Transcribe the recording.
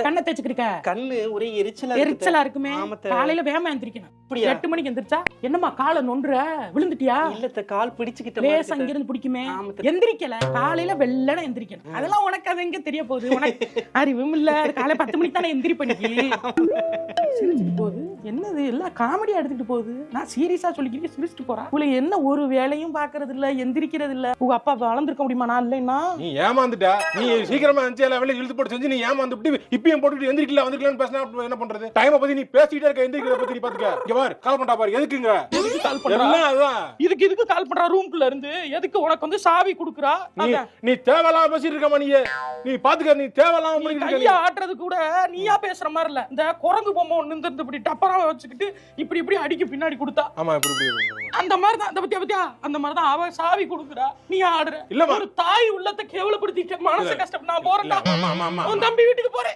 கண்ணை தேய்ச்சிக்கிருக்க? கண்ணு ஒரே எரிச்சலா இருக்குமே. காலையில வேகமா எந்திரிக்கணும். 8 மணிக்கு எந்திரிச்சா என்னம்மா காலை நொண்டுற, விழுந்துட்டியா? இல்ல கால் பிடிச்சுக்கிட்ட லேசா அங்க இருந்து பிடிக்குமே. எந்திரிக்கல, காலையில வெள்ளன எந்திரிக்கணும். அதெல்லாம் உனக்கு அது எங்க தெரிய போகுது? உனக்கு அறிவும் இல்ல. காலை 10 மணிக்கு தானே எந்திரி பண்ணிக்கி. சிரிச்சுட்டு போகுது. என்னது எல்லாம் காமெடியா எடுத்துட்டு போகுது. நான் சீரியஸா சொல்லிக்கிட்டு சிரிச்சுட்டு போறேன். உங்களுக்கு என்ன ஒரு வேலையும் பாக்குறது இல்ல, எந்திரிக்கிறது இல்ல. உங்க அப்பா வளர்ந்துருக்க முடியுமா? நான் இல்லைன்னா நீ ஏமாந்துட்டா. நீ சீக்கிரமா இழுத்து போட்டு செஞ்சு நீ ஏமாந்து இப்பயும் போட்டுட்டு எந்திரிக்கல வந்துருக்கலாம்னு பேசினா என்ன பண்றது? டைம் பத்தி நீ பேசிட்டே இருக்க, எந்திரிக்கிறத பத்தி நீ பாத்துக்க. இங்க பாரு, கால் பண்ணா பாரு. எதுக்குங்க கால் பண்றா? அதான் இதுக்கு கால் பண்றா. ரூம்குள்ள இருந்து எதுக்கு உனக்கு வந்து சாவி குடுக்குறா? நீ தேவையில்லாம பேசிட்டு இருக்கமா? நீ பாத்துக்க. நீ தேவையில்லாம பண்ணிட்டு கையா ஆட்டுறது கூட நீயா பேசுற மாதிரி இல்ல. இந்த குரங்கு பொம்மை ஒண்ணு இருந்து இப்படி டப்பரா வச்சுக்கிட்டு இப்படி அடிக்க பின்னாடி கொடுத்தா ஆமா இப்படி அந்த மாதிரி தான். பத்தியா அந்த மாதிரி தான் அவ சாவி கொடுக்குறா, நீ ஆடுற. இல்ல ஒரு தாய் உள்ளத்தை கேவலப்படுத்திட்ட, மனசு கஷ்டம். நான் போறேன்டா, ஆமா உன் தம்பி வீட்டுக்கு போறேன்.